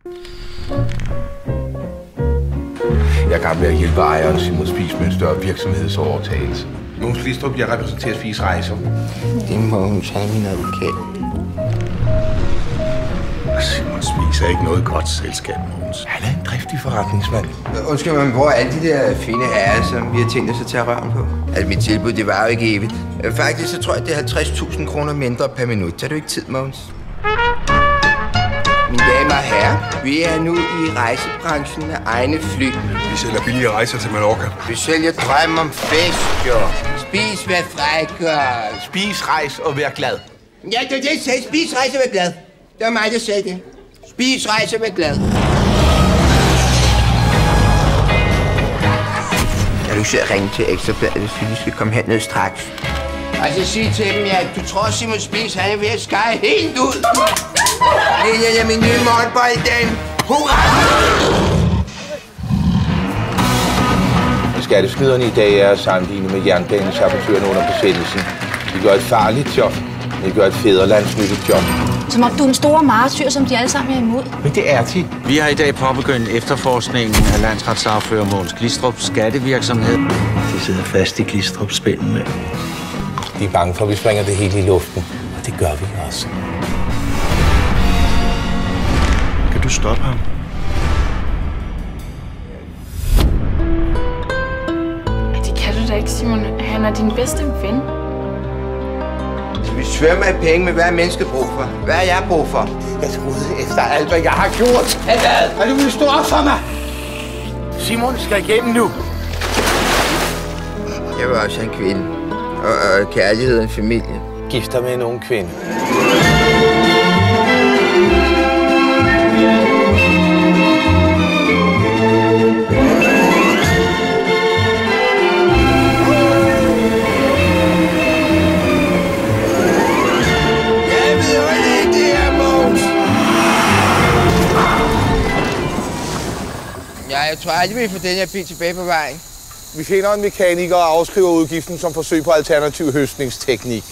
Jeg er i gang med at hjælpe ejeren Simon Spies med en større virksomhedsovertagelse. Mogens Glistrup, jeg repræsenterer Spies Rejser. Det er Mogens, han er min advokat. Simon Spies er ikke noget godt selskab, Mogens. Han er en driftig forretningsmand. Undskyld, men hvor er alle de der fine herrer, som vi har tænkt os at tage røven på? Altså, mit tilbud, det var jo ikke evigt. Faktisk, så tror jeg, det er 50.000 kroner mindre per minut. Tager du ikke tid, Mogens? Mine damer og herrer, vi er nu i rejsebranchen med egne fly. Vi sælger billige rejser til Mallorca. Vi sælger drøm om fest, jo. Spis, vær fræk og... Spis, rejs og vær glad. Ja, det er det, jeg sagde. Spis, rejse og vær glad. Det var mig, der sagde det. Spis, rejse og vær glad. Kan du selv ringe til Ekstrabladet, hvis vi skal komme herned straks? Og så sige til dem, ja, du tror Simon Spies, han er ved at skære helt ud. Det er min nye morgenbolddame. Hurra! Skattesnyderne i dag er at sammenligne med jernbanesabotørerne under besættelsen. De gør et farligt job, men de gør et fædrelandsnyttigt job. Som om du er en stor martyr, som de alle sammen er imod. Men det er de. Vi har i dag påbegyndt efterforskningen af landsretssagfører Mogens Glistrups skattevirksomhed. De sidder fast i Glistrups spænd med. De er bange for, at vi springer det hele i luften, og det gør vi også. Kan du stoppe ham? Det kan du da ikke, Simon. Han er din bedste ven. Vi svømmer i penge med, hvad er mennesket brug for? Hvad er jeg brug for? Jeg troede efter alt, hvad jeg har gjort. Hvad? Du vil stå op for mig? Simon skal igennem nu. Jeg var også en kvinde. Og kærlighed og en familie. Gifter med en ung kvinde. Jeg tror aldrig, vi får den her bil tilbage på vejen. Vi finder en mekaniker og afskriver udgiften som forsøg på alternativ høstningsteknik.